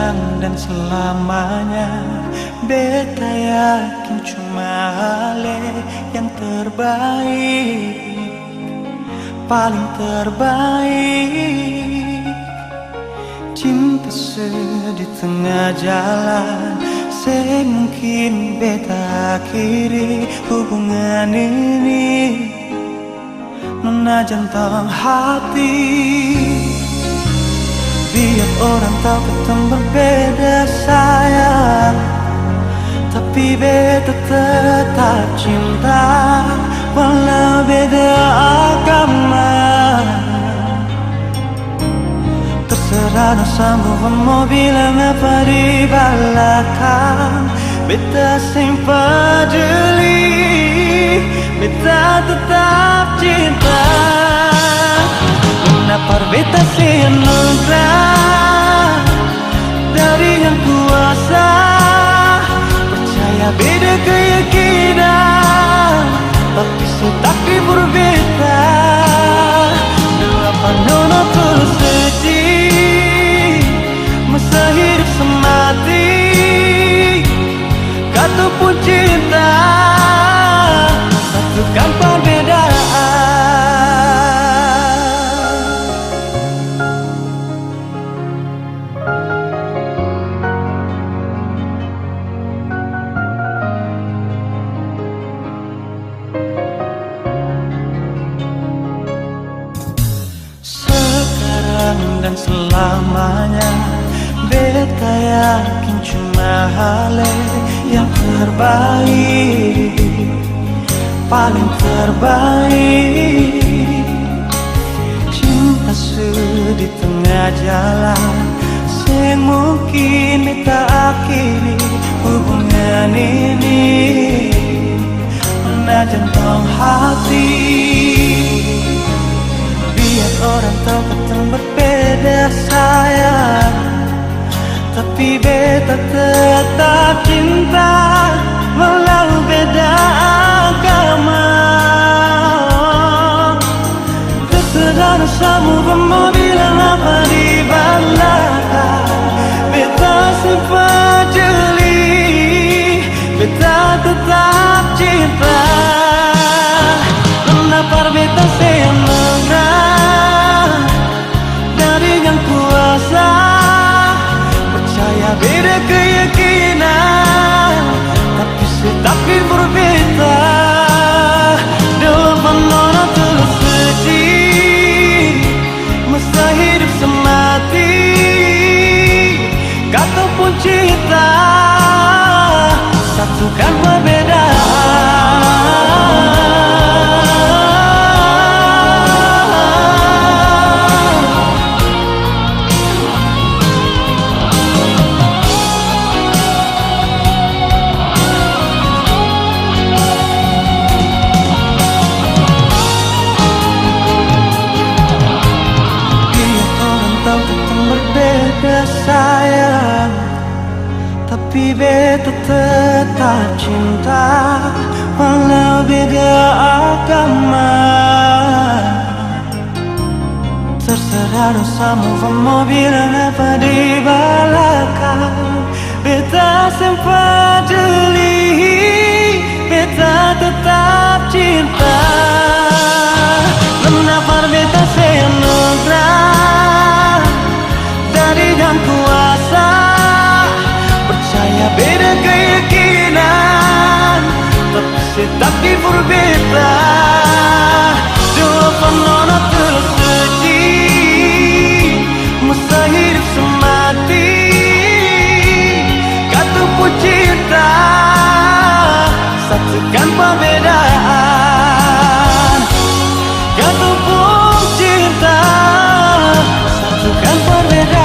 sekarang dan selamanya. Beta yakin cuma Ale yang terbaik, paling terbaik. Cinta di tengah jalan, semungkin beta akhiri hubungan ini. Nona jantung hati, biar orang tahu kita berbeda sayang, tapi beta tetap cinta walau beda agama. Terserah sama mau bilang apa di belakang, beta sing peduli, beta tetap cinta. Kenapa beta sing anugerah dari yang kuasa, percaya beda keyakinan, tapi setakdir berbeda. Delapan nona tulus sedih, masa hidup semati, kata pun cinta, satukan perbedaan. Dan selamanya, beta yakin cuma Ale yang terbaik, paling terbaik. Cinta di tengah jalan, semungkin beta akhiri hubungan ini. Nona jantung hati, biar orang tahu kita berbeda sayang, tapi beta tetap cinta walau beda agama. Terserah sama mau bilang apa di belakang, beta simpan jeli, beta tetap cinta. Kenapa beta sayang dari yang kuasa, percaya beda keyakinan, tapi setakdir berbeda. Dalam nona tulus sedih, masa hidup semati, kata pun cinta, satukan perbedaan. Sayang, tapi beta tetap cinta walau beda agama. Terserah sama mau bilang apa di belakang, beta sempat jeli, beta tetap cinta. Kenapa beta senugrah dari yang kuasa, percaya beda keyakinan, tapi setakdir berbeda. Dua nona terus sedih, masa hidup semati, kata pun cinta, satukan perbedaan. Kata pun cinta, satukan perbedaan.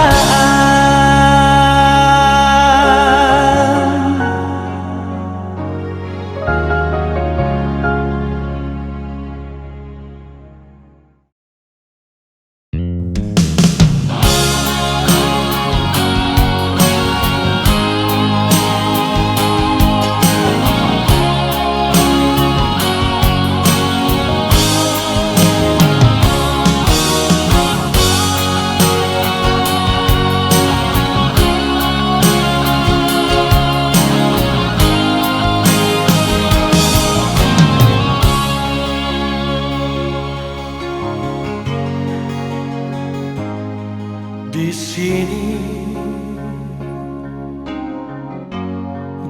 sini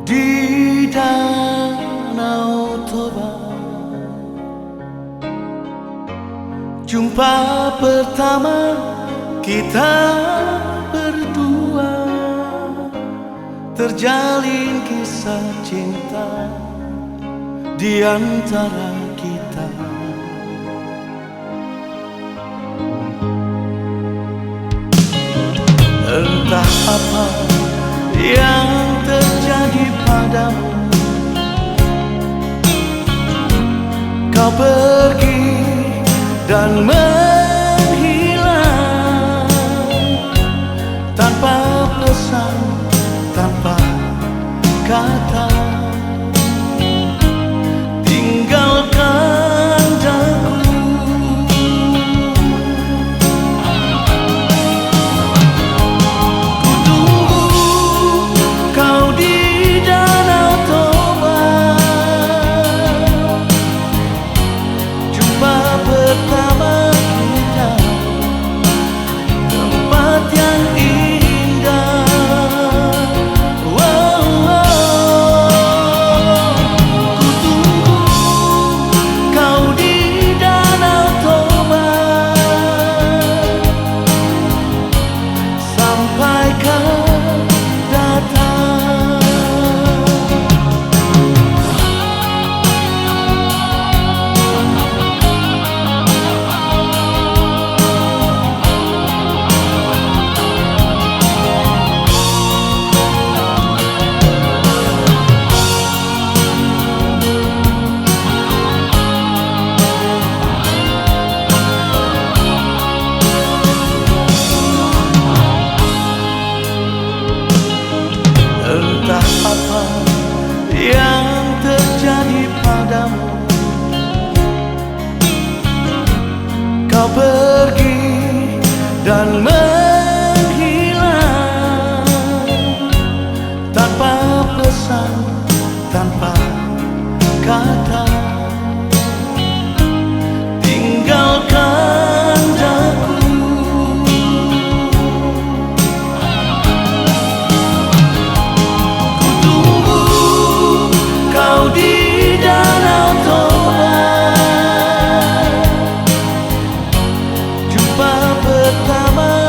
di Danau Toba, jumpa pertama kita berdua, terjalin kisah cinta di antara kita. Entah apa yang terjadi padamu, kau pergi dan menghilang tanpa pesan, tanpa kata, tinggalkan daku. Ku tunggu kau di Danau Toba, jumpa pertama kita, tempat yang indah. Ku tunggu kau di Danau Toba sampai kau datang. Entah apa yang terjadi padamu, kau pergi dan menghilang tanpa pesan, tanpa kata, tinggalkan daku. Di Danau Toba, jumpa pertama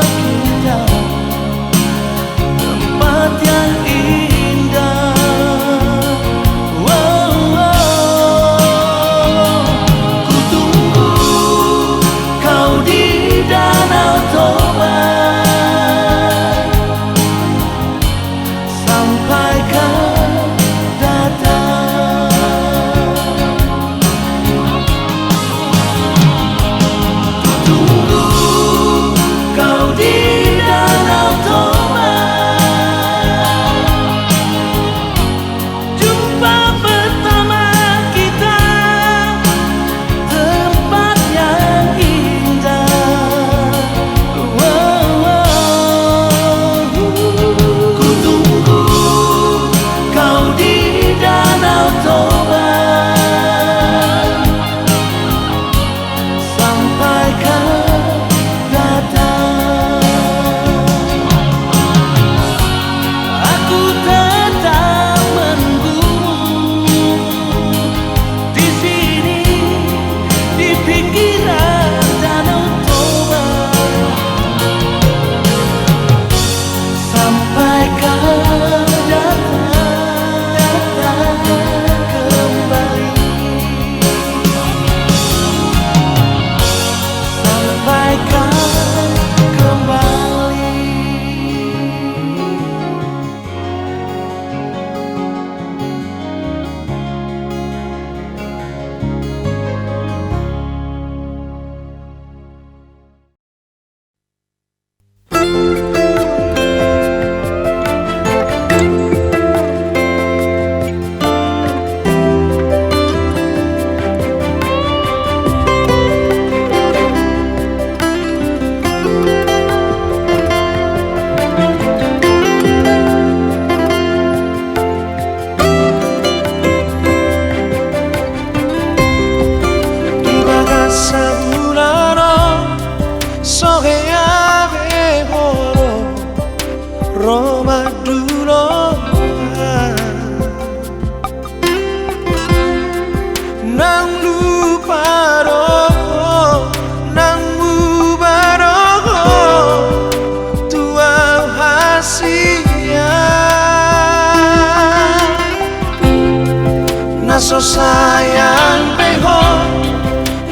naso sayang beho,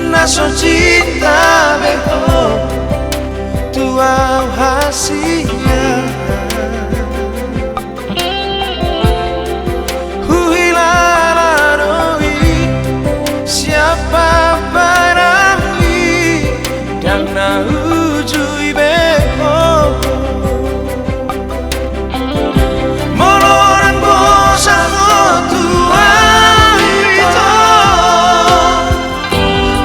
naso cinta beho, tua hasilnya. Huhilararoi, siapa barangli dan naujui beho. Moloran bosan tua itu,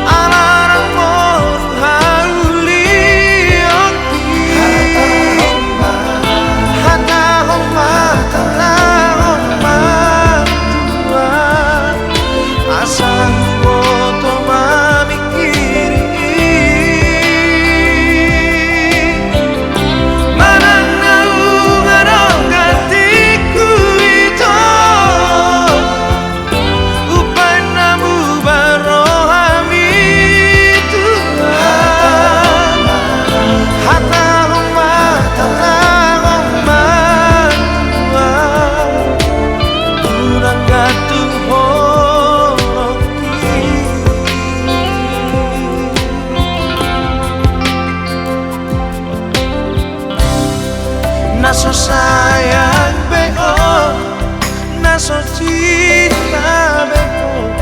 alarang moru hauli okti. Hata homa tua, asal foto mamikiri. Naso sayang beho, naso cinta beho,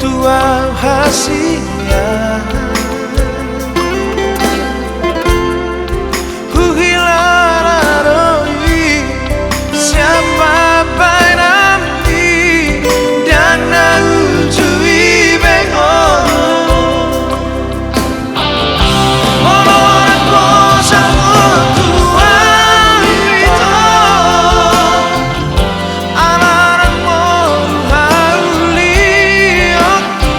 tua hasilnya. Huhilararoi, siapa barangli dan naujui beho. Moloran bosan tua, alarang moru hauli okti.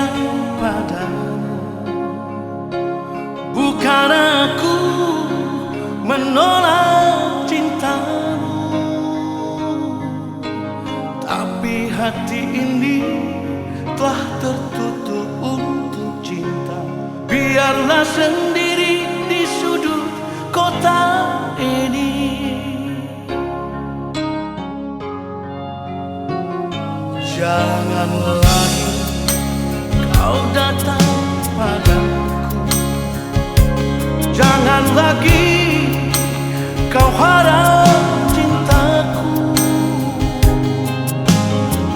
sayang padamu. Bukan aku menolak cintamu, tapi hati ini telah tertutup untuk cinta. Biarlah sendiri di sudut kota ini. Jangan lagi kau datang padaku, jangan lagi kau harap cintaku.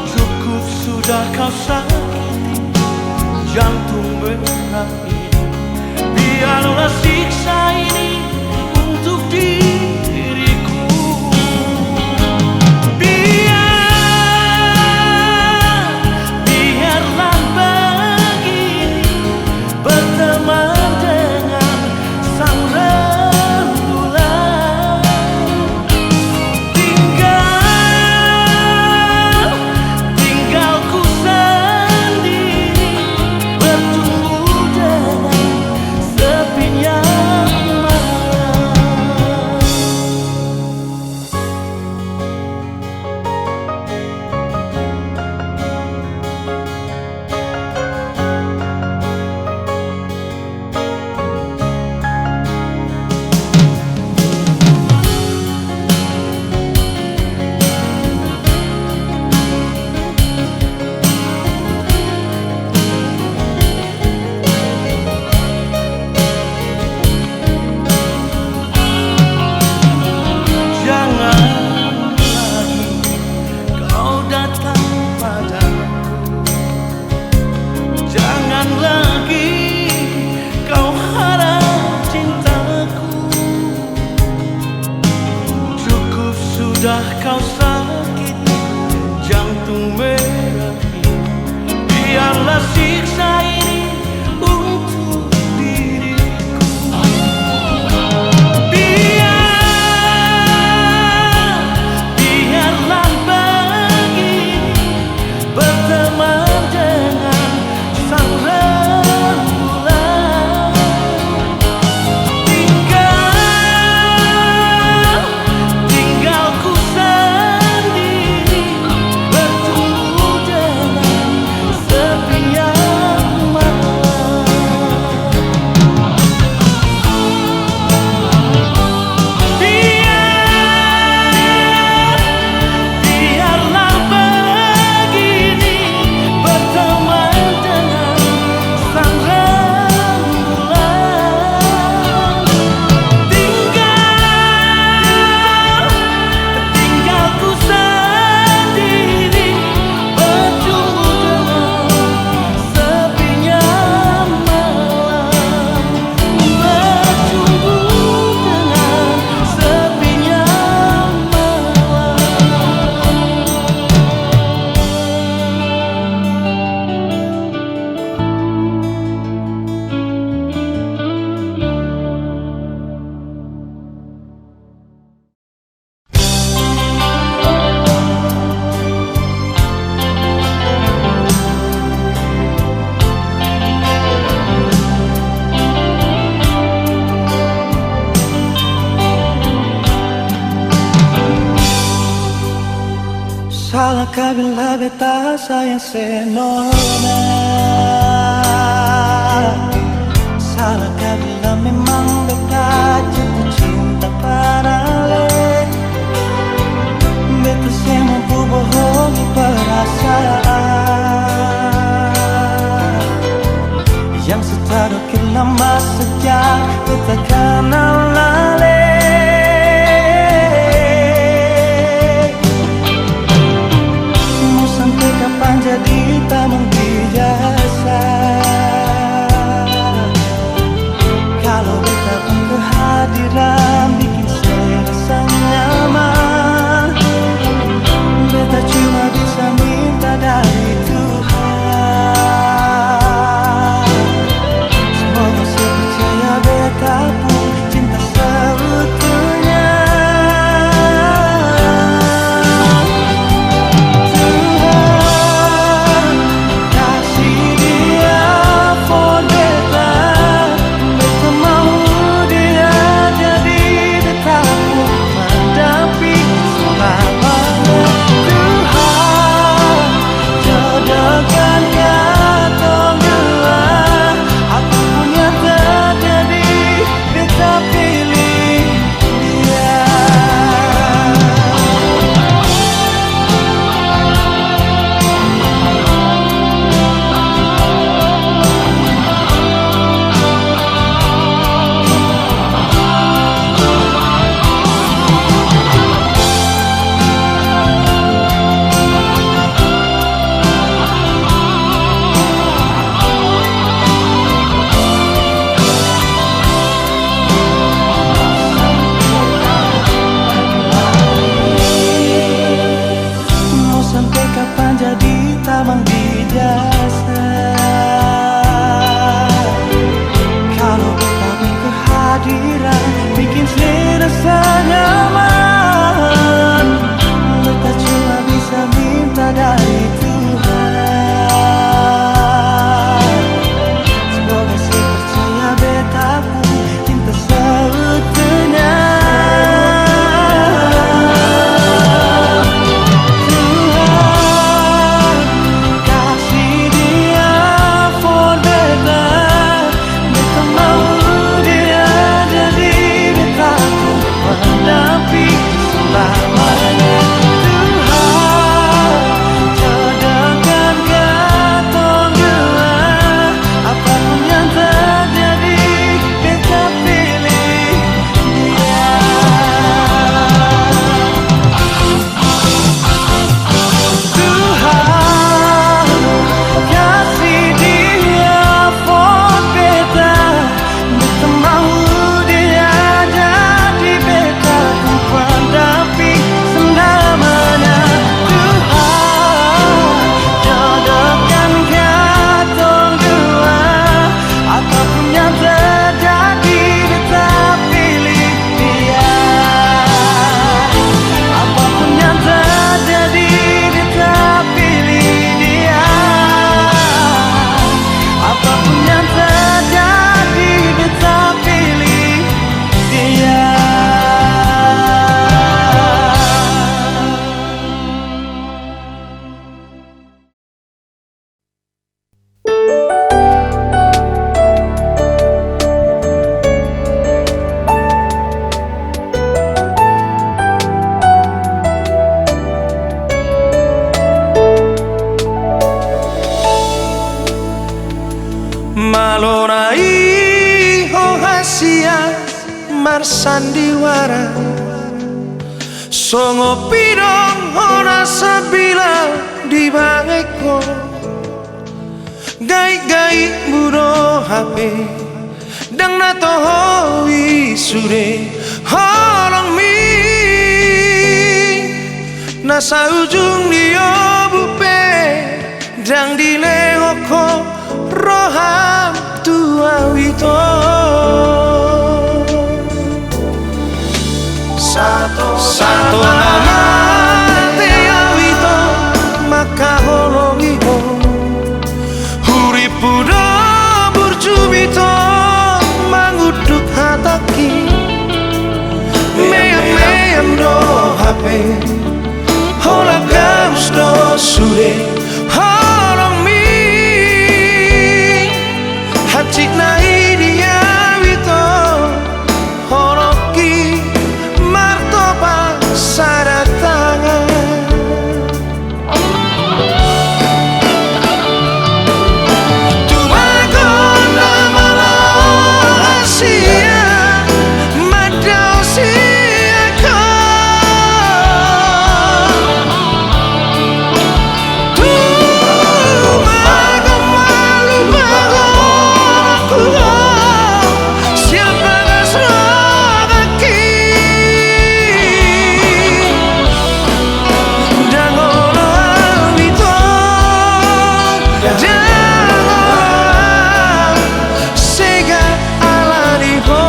Cukup sudah kau sakiti jantung merah ini. Biarlah siksa ini untuk diriku. Biarlah begini berteman dengan sang rembulan. Tinggal ku sendiri bertumbuh dengan sepinya malam. Jangan lagi kau datang padaku, jangan lagi kau harap cintaku. Cukup sudah kau sakiti jantung merah ini. Biarlah siksa ini untuk diriku. Biarlah begini berteman dengan sang rembulan. Tinggal ku sendiri bertumbuh dengan sepinya malam. Biarlah begini berteman dengan sang rembulan. Tinggal ku sendiri bertumbuh dengan sepinya malam. Bertumbuh dengan sepinya malam. Salahkah bila beta sayang senona? Salahkah bila memang beta jatuh cinta padale? Beta saya mampu bohongi perasaan yang setadukir lama sejak kita kenal lale. Sampai kapan jadi taman biasa? Kalau beta pun kehadiran bikin saya rasa nyaman. Beta cuma bisa minta dari Tuhan. Semoga saya percaya beta pun Malonai Hohasia Marsandiwara Songo pirong ora sabila di bangeko Gai-gai buro hape Dang nato hoi sure Holong mi Nasa ujung dia bupe Dang dilehoko Roham tua wito Sato nama tea wito Maka holongi ho Huripudo burjubito Manguduk hataki Meyam do hape Hola kaus do sure Holong mi Hati nai dia wito Horoki martoba saratangan Tumagon malah asia Madau siaka Tumagon malu bagon Siapa ngasrogaki Dangono awito Dangono Sega alaniho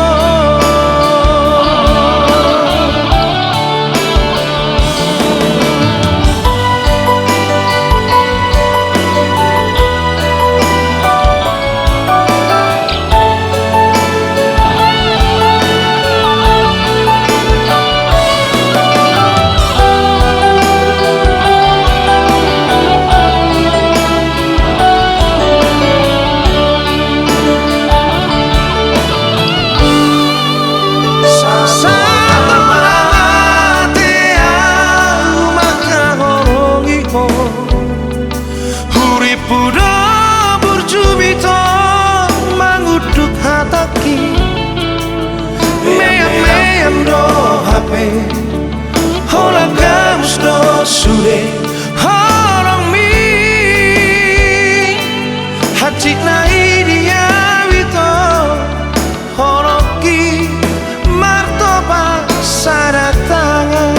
Huripudo burjubito Manguduk hataki Meyam do hape Hola kamus do sure Holong mi Hati nai dia wito Horoki martoba saratangan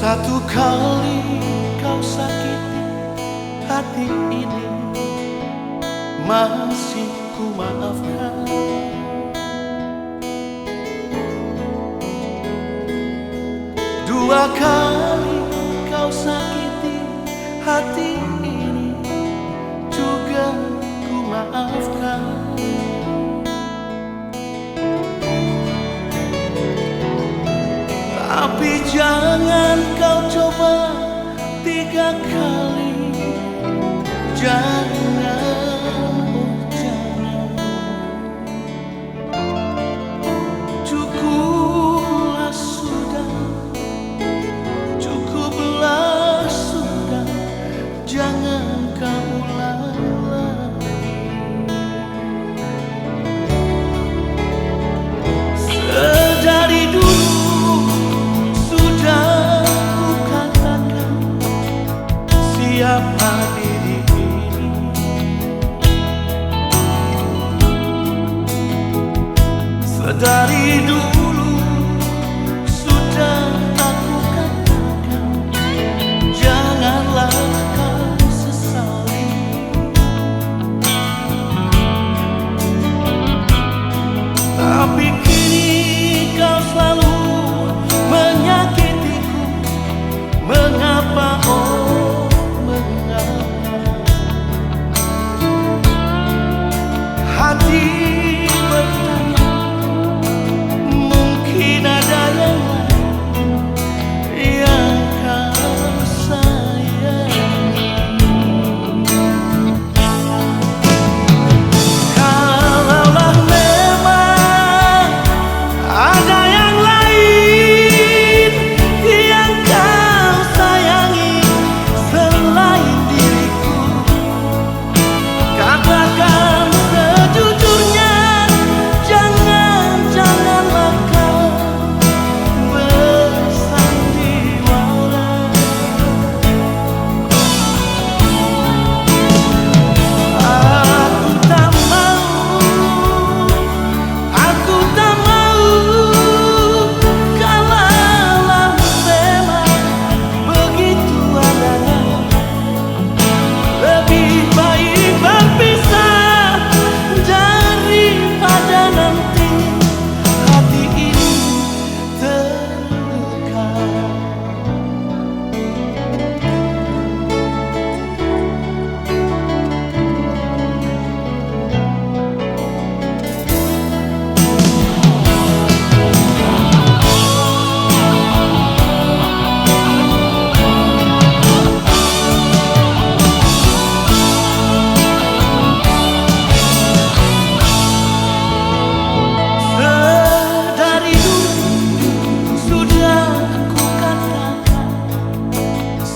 Satu kali kau sakiti hati ini Masih ku maafkan Dua kali kau sakiti hati ini Juga ku maafkan Tapi jangan kau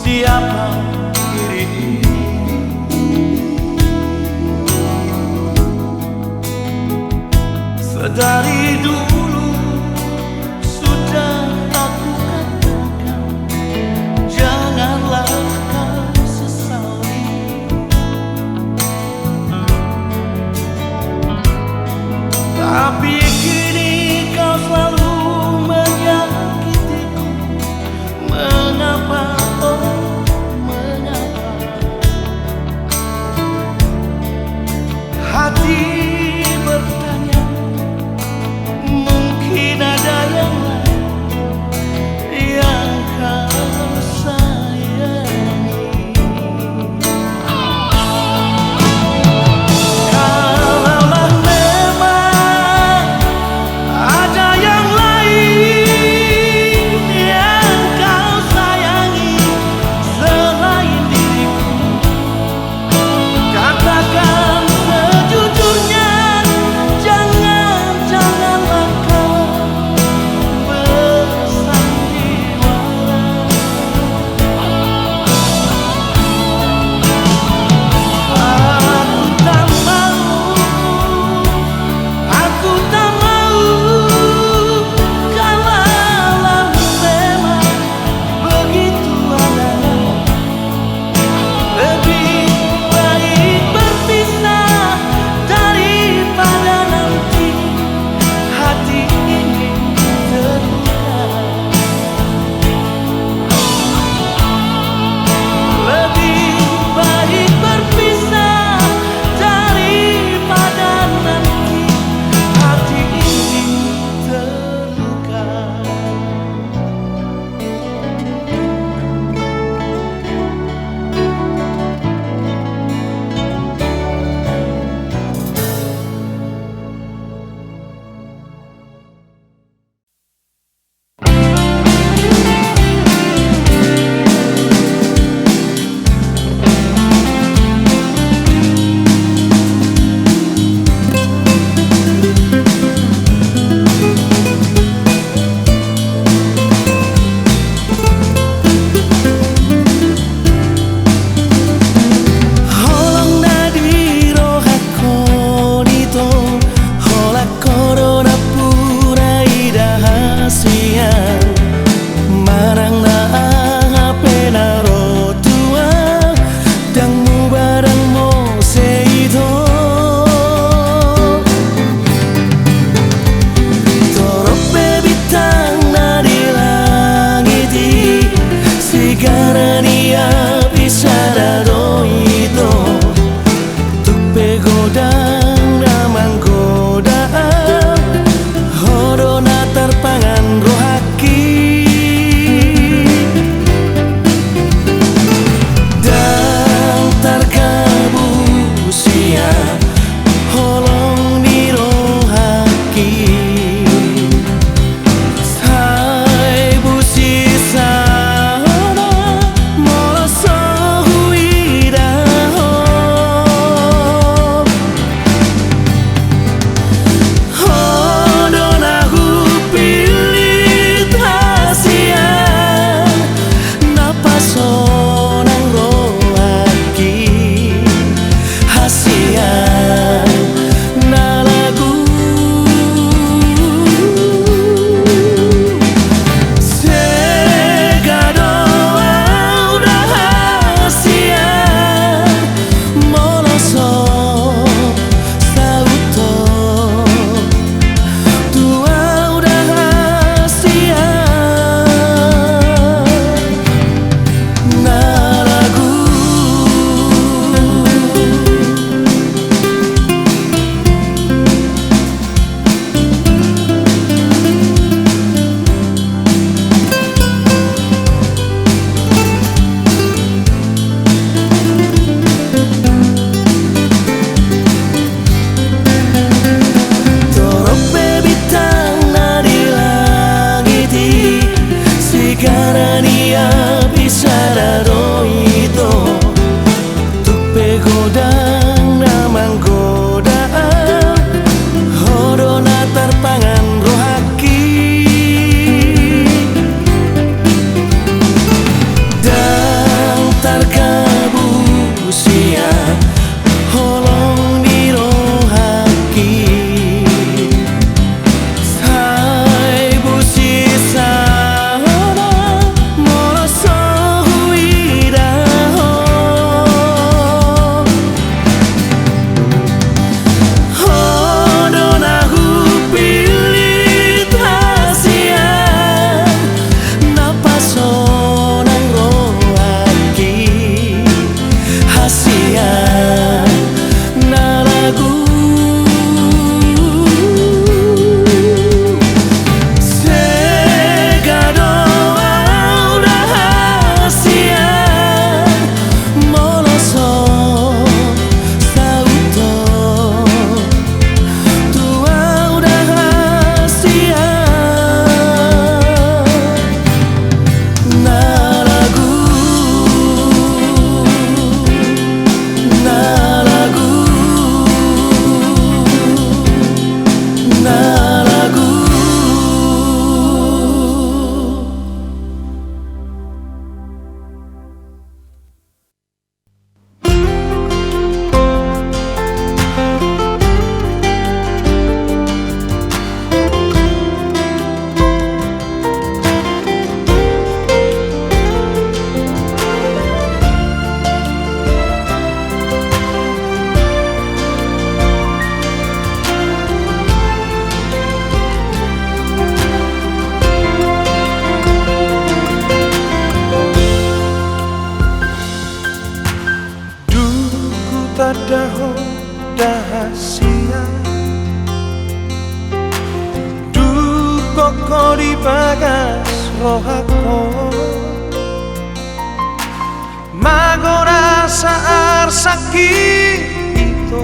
siapa diri ini. Sedari dulu sudah aku katakan, janganlah kau sesali. Tapi kini kau selalu menyakitiku. Mengapa, oh mengapa? Hati bertanya, mungkin ada yang lain yang kau sayangi. Kalaulah memang ada yang lain yang kau sayangi selain diriku, katakan sejujurnya, janganlah kau bersandiwara. Aku tak mau kalaulah memang begitu adanya. Lebih baik berpisah daripada nanti hati ini terluka. Lebih baik berpisah daripada nanti hati ini terluka. Sai busi sana, molos madaho dahasia duko di bagas rohako magora saar sakit itu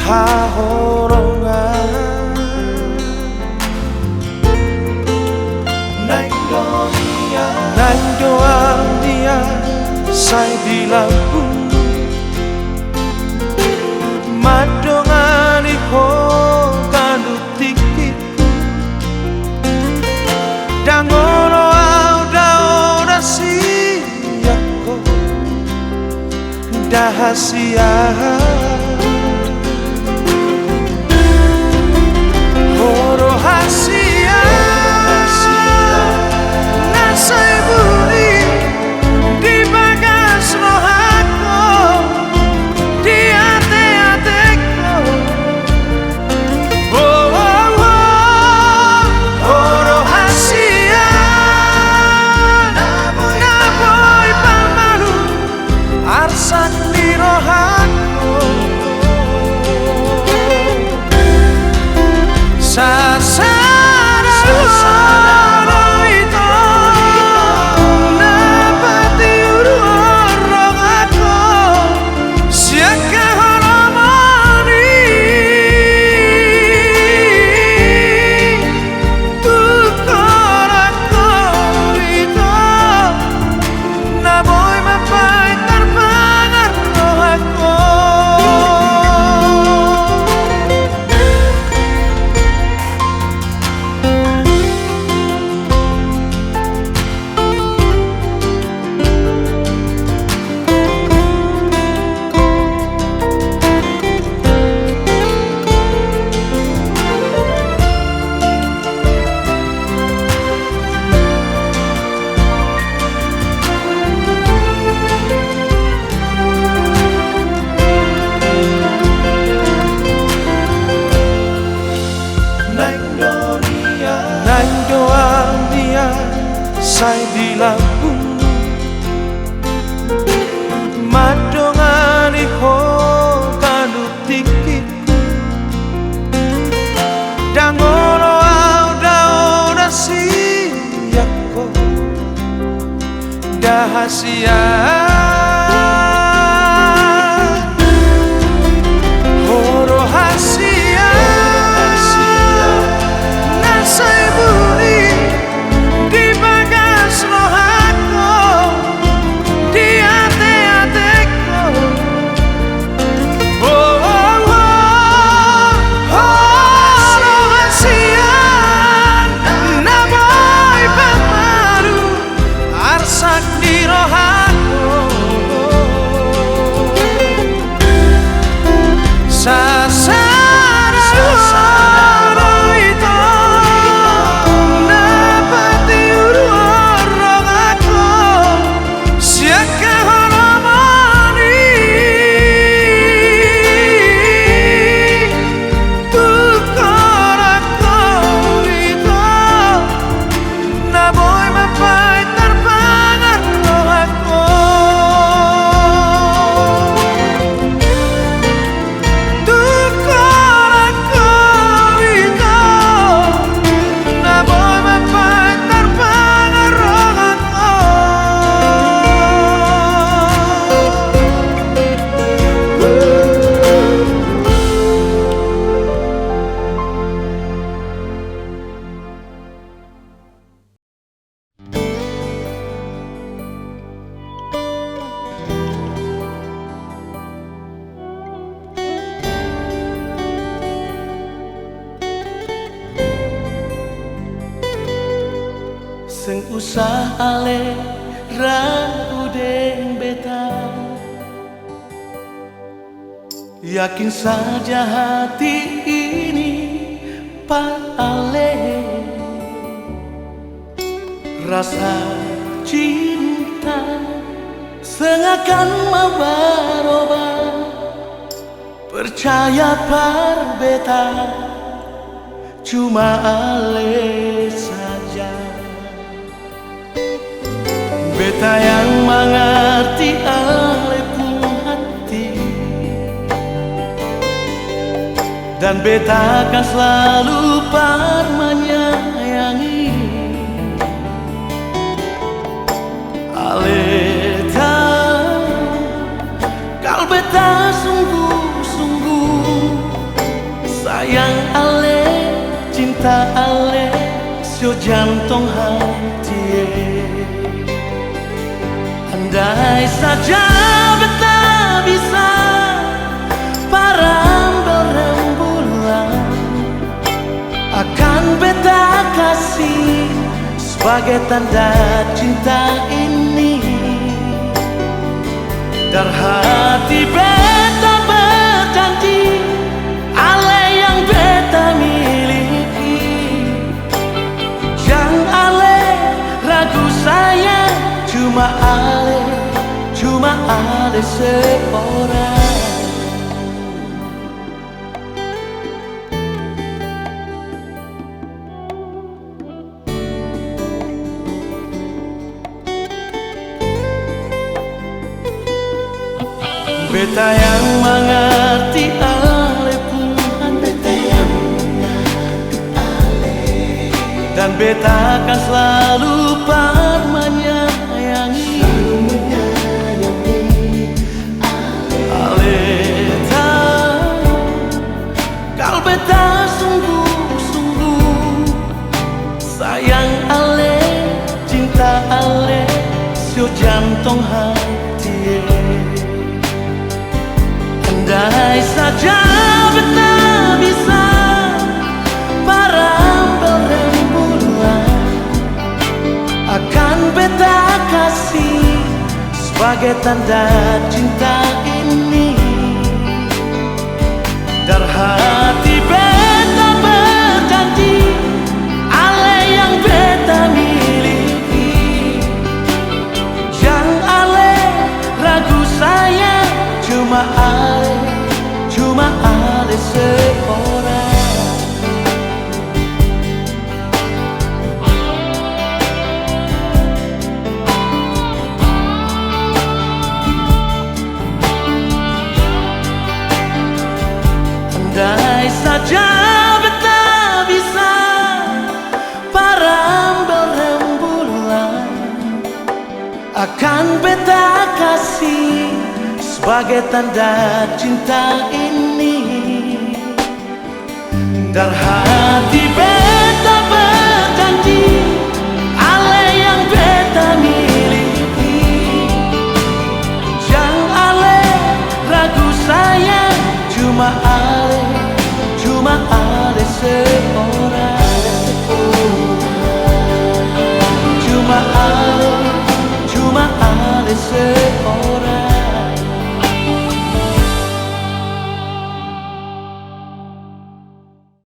hahorongan naik doa dia saya di lambung madongan iko kanutikiku dangono auda siako dahasia horo hasia nasai buri di bagas rohako di ate-ateko horo hasia naboy pamalu arsak di rohako saya di lambung madongan iko kanutikiku dangono auda siako dahasia horo hasia nasai buri di bagas rohako di ate-ateko horo hasia naboy pamaru arsak di rohako Seng usah ale ragu deng beta, yakin saja hati ini pak ale. Rasa cinta sengakan mau berubah, percaya par beta cuma ale saja. Beta yang mengerti ale pun hati, dan beta akan selalu menyayangi. Aleta, kal beta sungguh-sungguh sayang ale, cinta ale, sio jantung hati. Andai saja beta bisa parambel rembulan, akan beta kasih sebagai tanda cinta ini. Dar hati beta berjanji, ale yang beta miliki. Jangan ale ragu sayang, cuma ale seorang. Beta yang mengerti ale pun, beta yang mengerti ale, dan beta akan selalu menyayangi. Aleta, kal beta sungguh-sungguh sayang ale, cinta ale, sio jantung hati. Andai saja beta bisa parambel rembulan, akan beta kasih sebagai tanda cinta ini. Dar hati beta berjanji, ale yang beta miliki. Jangan ale ragu sayang, cuma ale seorang. Andai saja beta bisa parambel rembulan, akan beta kasih sebagai tanda cinta ini. Dar hati beta